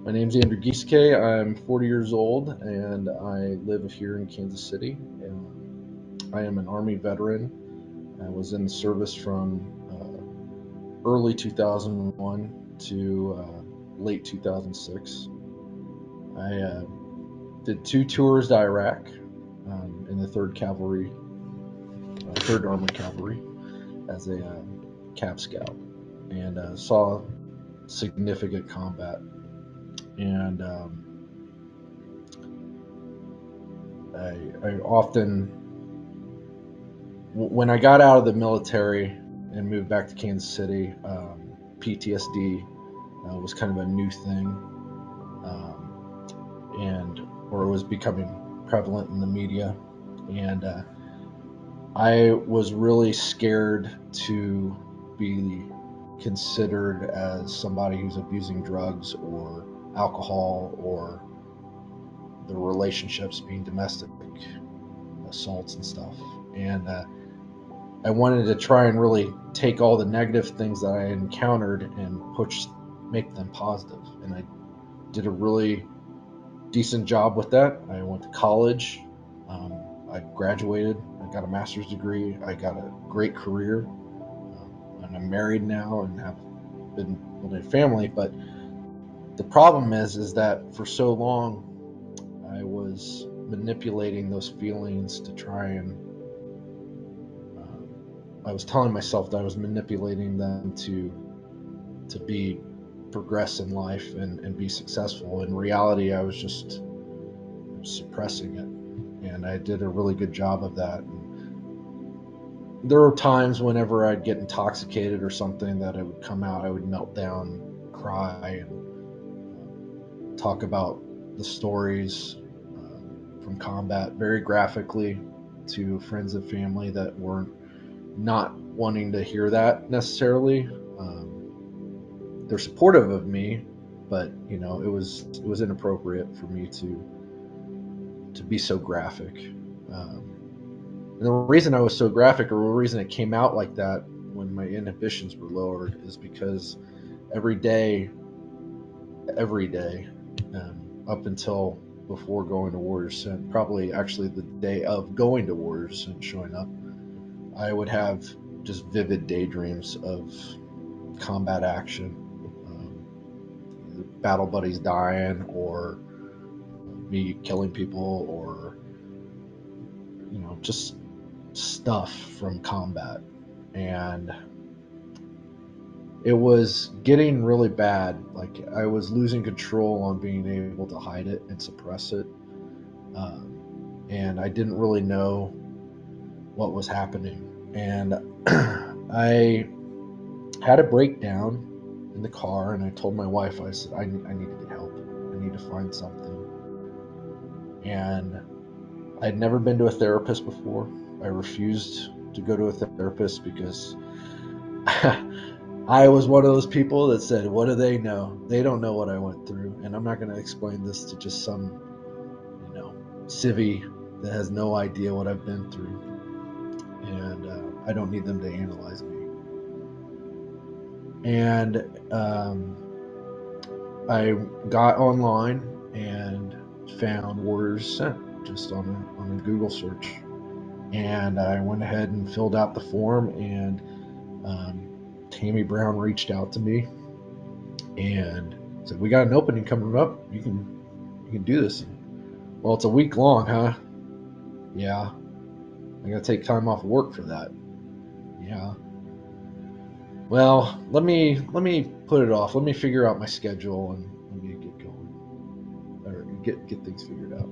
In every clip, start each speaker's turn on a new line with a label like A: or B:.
A: My name's Andrew Gieseke. I'm 40 years old and I live here in Kansas City. I am an Army veteran. I was in the service from early 2001 to late 2006. I did 2 tours to Iraq in the 3rd Cavalry, 3rd Armored Cavalry as a Cav Scout, and saw significant combat. And I often, when I got out of the military and moved back to Kansas City, PTSD was kind of a new thing, or it was becoming prevalent in the media, and I was really scared to be considered as somebody who's abusing drugs or alcohol, or the relationships being domestic assaults and stuff. And I wanted to try and really take all the negative things that I encountered and make them positive. And I did a really decent job with that. I went to college. I graduated. I got a master's degree. I got a great career. And I'm married now and have been building a family. But the problem is that for so long, I was manipulating those feelings to try and I was telling myself that I was manipulating them to progress in life and be successful. In reality, I was just suppressing it, and I did a really good job of that. And there were times whenever I'd get intoxicated or something that it would come out. I would melt down, cry, and talk about the stories from combat very graphically to friends and family that weren't not wanting to hear that necessarily. They're supportive of me, but it was inappropriate for me to be so graphic. And the reason I was so graphic, or the reason it came out like that when my inhibitions were lowered, is because every day, up until before going to Warriors Ascent, probably actually the day of going to Warriors Ascent, showing up, I would have just vivid daydreams of combat action, battle buddies dying, or me killing people, or just stuff from combat. And it was getting really bad. Like, I was losing control on being able to hide it and suppress it, and I didn't really know what was happening. And I had a breakdown in the car, and I told my wife, I said, I need to get help. I need to find something. And I'd never been to a therapist before. I refused to go to a therapist because I was one of those people that said, what do they know? They don't know what I went through, and I'm not going to explain this to just some civvy that has no idea what I've been through. And I don't need them to analyze me. And I got online and found Warriors Ascent just on a Google search, and I went ahead and filled out the form. And Tammy Brown reached out to me and said, "We got an opening coming up. You can do this." Well, it's a week long, huh? Yeah. I gotta take time off work for that. Yeah. Well, let me put it off. Let me figure out my schedule and let me get going, or get things figured out.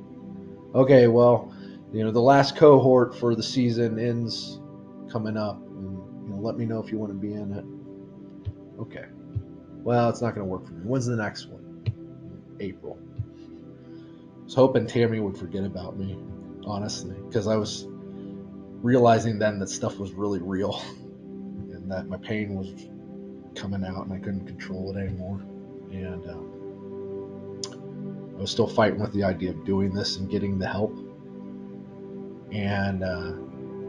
A: Okay, well, the last cohort for the season ends coming up, and let me know if you want to be in it. Okay. Well, it's not going to work for me. When's the next one? April. I was hoping Tammy would forget about me, honestly, because I was realizing then that stuff was really real, and that my pain was coming out and I couldn't control it anymore. And I was still fighting with the idea of doing this and getting the help. And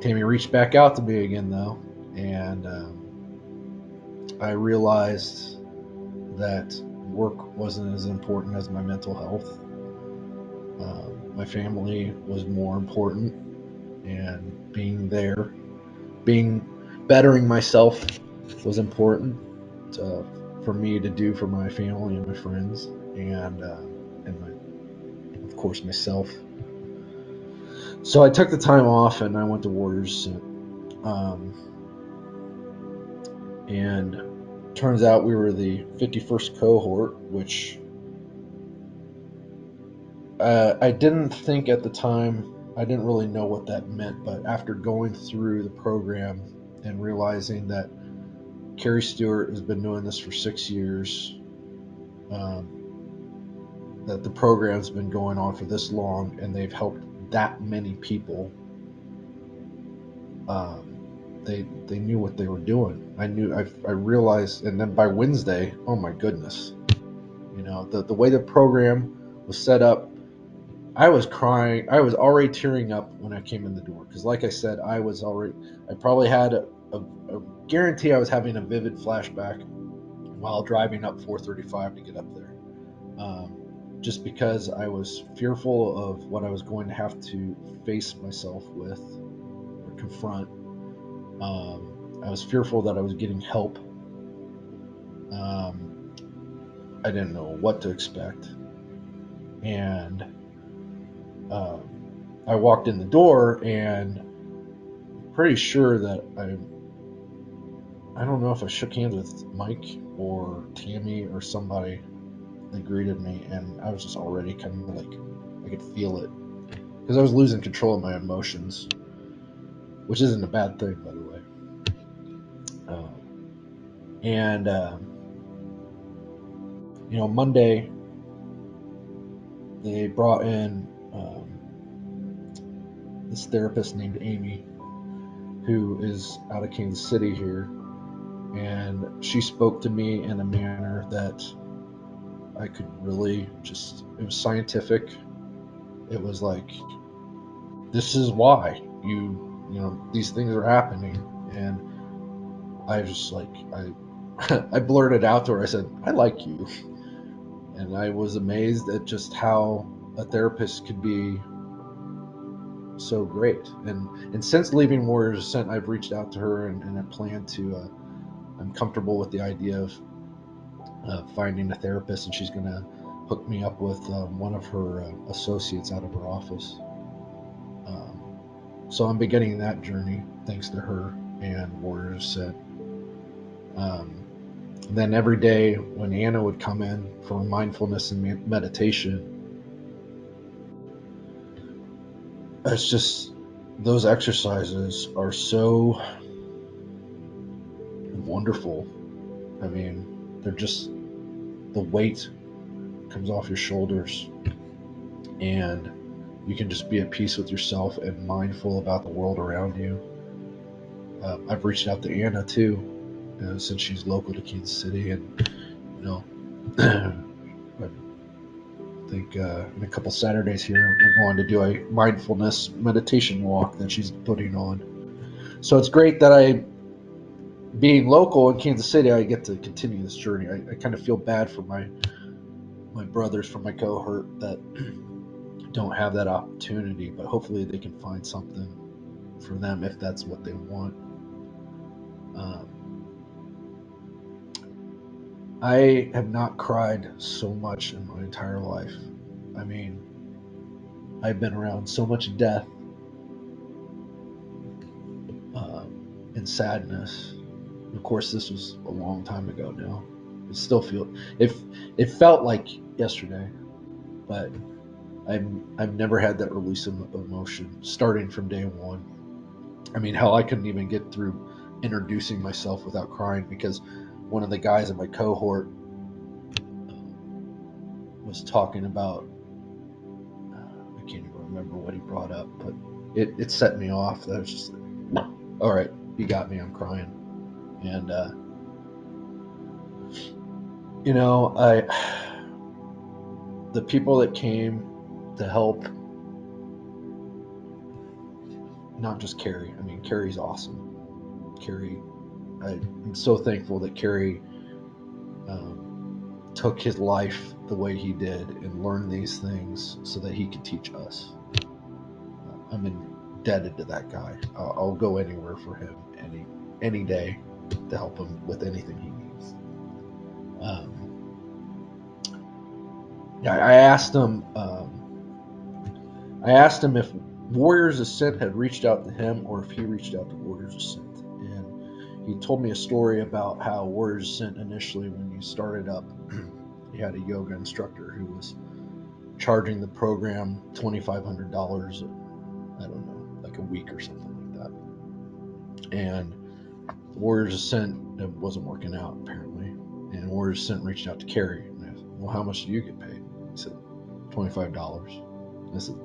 A: Tammy reached back out to me again, though, and I realized that work wasn't as important as my mental health. My family was more important, and bettering myself was important for me to do for my family and my friends, and of course myself. So I took the time off and I went to Warriors Ascent. And turns out we were the 51st cohort, which I didn't think at the time. I didn't really know what that meant, but after going through the program and realizing that Carrie Stewart has been doing this for 6 years, that the program's been going on for this long, and they've helped that many people. They knew what they were doing. I realized, and then by Wednesday, oh my goodness, the way the program was set up, I was crying. I was already tearing up when I came in the door because, like I said, I probably had a guarantee I was having a vivid flashback while driving up 435 to get up there. Just because I was fearful of what I was going to have to face myself with or confront. I was fearful that I was getting help. I didn't know what to expect. And I walked in the door, and I'm pretty sure that I don't know if I shook hands with Mike or Tammy or somebody that greeted me, and I was just already kind of like, I could feel it because I was losing control of my emotions, which isn't a bad thing, by the way. And Monday they brought in this therapist named Amy, who is out of Kansas City here, and she spoke to me in a manner that I could really it was scientific. It was like, this is why these things are happening. And I just like, I blurted out to her, I said, I like you. And I was amazed at just how a therapist could be so great. And since leaving Warriors Ascent, I've reached out to her and I plan to, I'm comfortable with the idea of finding a therapist, and she's going to hook me up with one of her associates out of her office. So I'm beginning that journey thanks to her and Warriors Ascent. Then every day when Anna would come in for mindfulness and meditation, it's just, those exercises are so wonderful. I mean, they're just, the weight comes off your shoulders, and you can just be at peace with yourself and mindful about the world around you. I've reached out to Anna too, since she's local to Kansas City, and I think in a couple Saturdays here we're going to do a mindfulness meditation walk that she's putting on. So it's great that being local in Kansas City, I get to continue this journey. I kind of feel bad for my brothers from my cohort that don't have that opportunity, but hopefully they can find something for them if that's what they want. I have not cried so much in my entire life. I mean, I've been around so much death and sadness. Of course, this was a long time ago now. It felt like yesterday, but I've never had that release of emotion starting from day one. I mean, hell, I couldn't even get through introducing myself without crying because one of the guys in my cohort was talking about, I can't even remember what he brought up, but it set me off. That was just like, all right, you got me, I'm crying. And the people that came to help, not just Carrie. I mean, Carrie's awesome. Carrie, I'm so thankful that Carrie took his life the way he did and learned these things so that he could teach us. I'm indebted to that guy. I'll go anywhere for him any day to help him with anything he needs. I asked him. I asked him if Warriors Ascent had reached out to him or if he reached out to Warriors Ascent, and he told me a story about how Warriors Ascent initially, when you started up, he had a yoga instructor who was charging the program $2,500. I don't know, like a week or something like that. And Warriors Ascent, it wasn't working out apparently, and Warriors Ascent reached out to Carrie. And I said, "Well, how much do you get paid?" He said, $25. I said,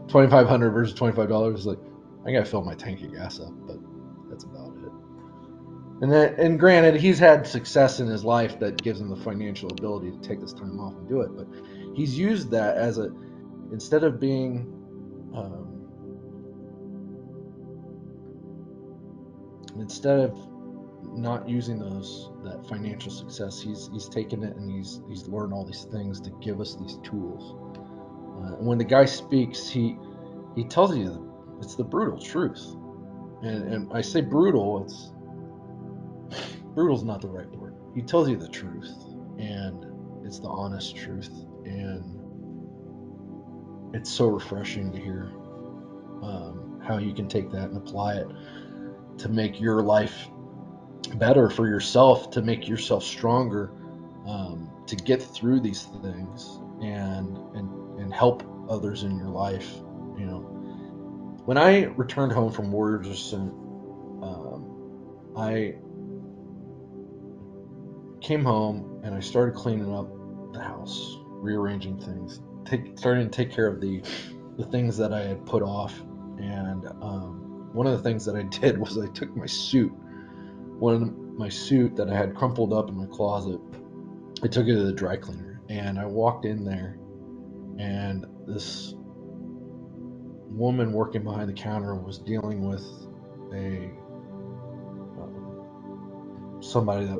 A: $2,500 versus $25. Like, I gotta fill my tank of gas up, but that's about it. And granted, he's had success in his life that gives him the financial ability to take this time off and do it. But he's used that as instead of being instead of not using that financial success, he's taken it and he's learned all these things to give us these tools. And when the guy speaks, he tells you it's the brutal truth. And I say brutal, brutal's not the right word. He tells you the truth, and it's the honest truth, and it's so refreshing to hear how you can take that and apply it to make your life better for yourself, to make yourself stronger, to get through these things and help others in your life. You know, when I returned home from Warriors Ascent, I came home and I started cleaning up the house, rearranging things, starting to take care of the things that I had put off. And one of the things that I did was I took my suit, my suit that I had crumpled up in my closet, I took it to the dry cleaner, and I walked in there, and this woman working behind the counter was dealing with somebody that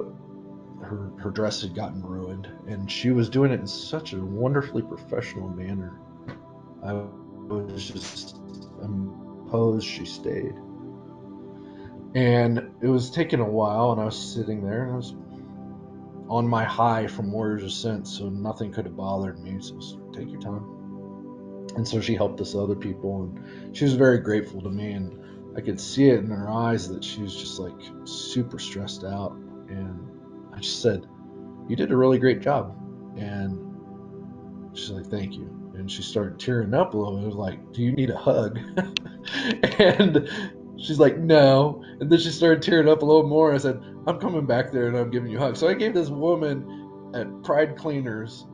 A: her dress had gotten ruined, and she was doing it in such a wonderfully professional manner. I was just imposed she stayed. And it was taking a while, and I was sitting there, and I was on my high from Warriors Ascent, so nothing could have bothered me. So take your time. And so she helped us other people, and she was very grateful to me, and I could see it in her eyes that she was just like super stressed out. And I just said, "You did a really great job." And she's like, "Thank you." And she started tearing up a little bit. I was like, "Do you need a hug?" And she's like, "No." And then she started tearing up a little more. I said, "I'm coming back there and I'm giving you a hug." So I gave this woman at Pride Cleaners,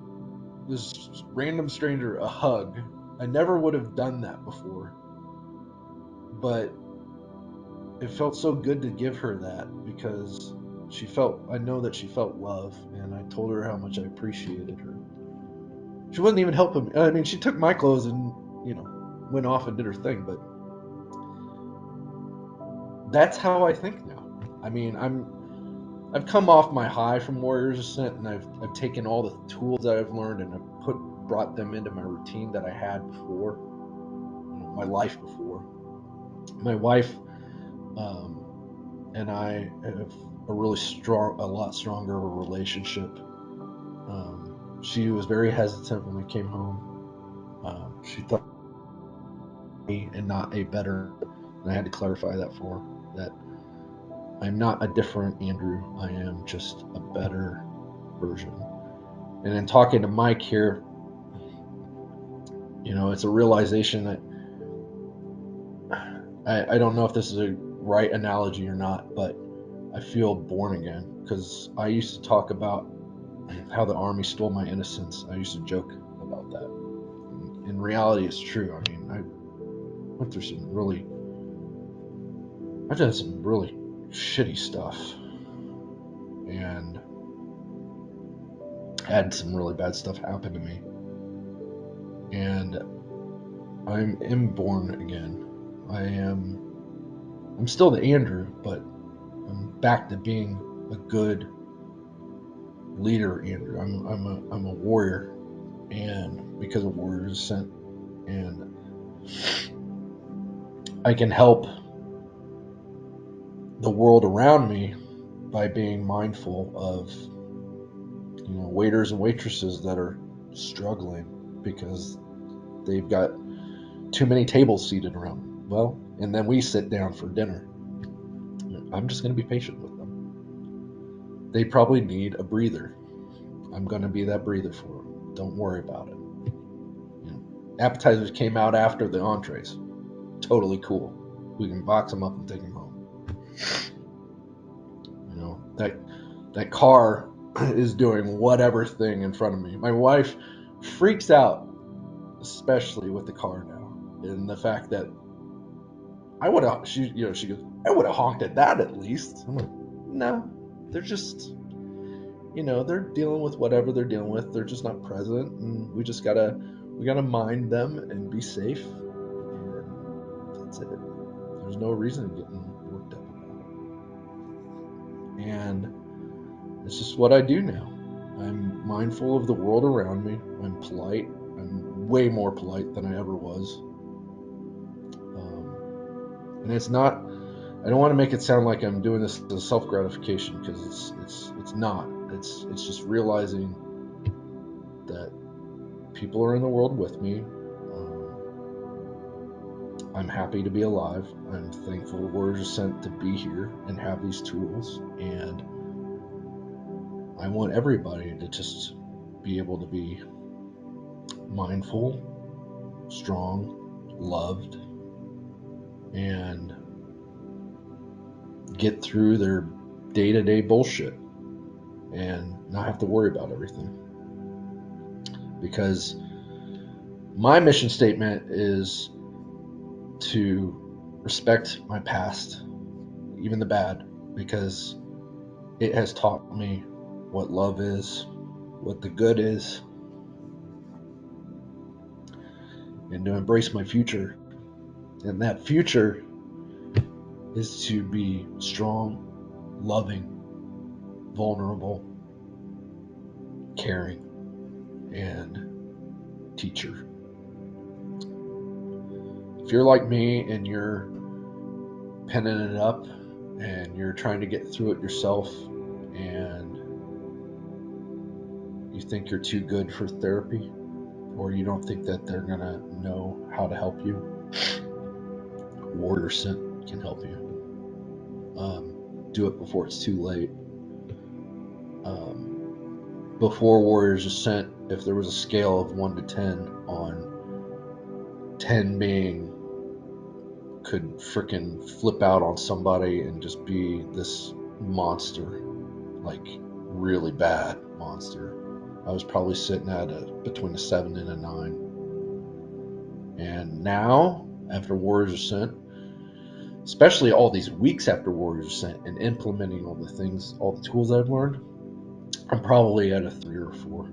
A: this random stranger, a hug. I never would have done that before, but it felt so good to give her that because I know that she felt love, and I told her how much I appreciated her. She wasn't even helping me. I mean, she took my clothes and, went off and did her thing, but that's how I think now. I mean, I've come off my high from Warriors Ascent, and I've taken all the tools that I've learned and I've brought them into my routine that I had before, my life before. My wife and I have a lot stronger of a relationship. She was very hesitant when we came home. She thought me and not a better, and I had to clarify that for her, that I'm not a different Andrew. I am just a better version. And in talking to Mike here, it's a realization that I don't know if this is a right analogy or not, but I feel born again, because I used to talk about how the Army stole my innocence. I used to joke about that. In reality, it's true. I mean, I've done some really shitty stuff, and had some really bad stuff happen to me. And I'm born again. I'm still the Andrew, but I'm back to being a good leader, Andrew. I'm a warrior, and because of Warriors Ascent, and I can help the world around me by being mindful of waiters and waitresses that are struggling because they've got too many tables seated around them. Well, and then we sit down for dinner. I'm just going to be patient with them. They probably need a breather. I'm going to be that breather for them. Don't worry about it. Appetizers came out after the entrees. Totally cool. We can box them up and take them home. That car is doing whatever thing in front of me. My wife freaks out, especially with the car now, and the fact that I would have. She goes, I would have honked at that at least. I'm like, no, they're just, they're dealing with whatever they're dealing with. They're just not present, and we gotta mind them and be safe. And that's it. There's no reason getting worked up about it. And it's just what I do now. I'm mindful of the world around me. I'm polite. I'm way more polite than I ever was. And it's not. I don't want to make it sound like I'm doing this as self gratification, because it's not. It's just realizing that people are in the world with me. I'm happy to be alive. I'm thankful Warriors Ascent to be here and have these tools, and I want everybody to just be able to be mindful, strong, loved, and get through their day-to-day bullshit and not have to worry about everything. Because my mission statement is to respect my past, even the bad, because it has taught me what love is, what the good is, and to embrace my future. And that future is to be strong, loving, vulnerable, caring, and teacher. If you're like me and you're penning it up and you're trying to get through it yourself, and you think you're too good for therapy, or you don't think that they're going to know how to help you, Warriors Ascent can help you. Do it before it's too late. Before Warriors Ascent, if there was a scale of 1 to 10, on 10 being could frickin' flip out on somebody and just be this monster, like really bad monster, I was probably sitting at between a 7 and a 9. And now, after Warriors Ascent, especially all these weeks after Warriors Ascent and implementing all the things, all the tools I've learned, I'm probably at a 3 or 4.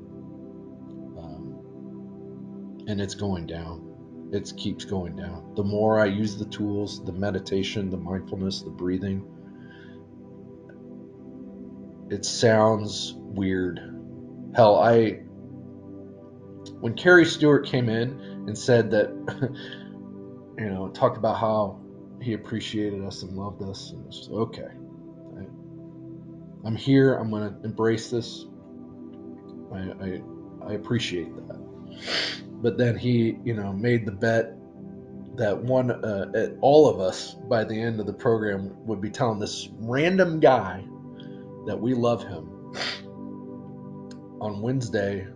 A: And it's going down. It keeps going down. The more I use the tools, the meditation, the mindfulness, the breathing, it sounds weird. Hell, when Carrie Stewart came in and said that, talked about how he appreciated us and loved us, and it's just, okay, I'm here. I'm going to embrace this. I appreciate that. But then he, made the bet that all of us by the end of the program would be telling this random guy that we love him. On Wednesday,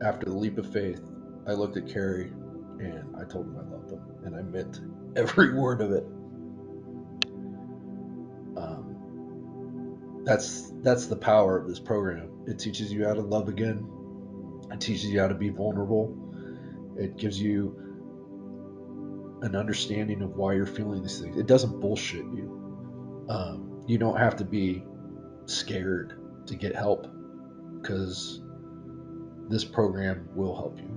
A: after the leap of faith, I looked at Carrie and I told him I loved him, and I meant every word of it. That's the power of this program. It teaches you how to love again. It teaches you how to be vulnerable. It gives you an understanding of why you're feeling these things. It doesn't bullshit you. You don't have to be scared to get help, because this program will help you.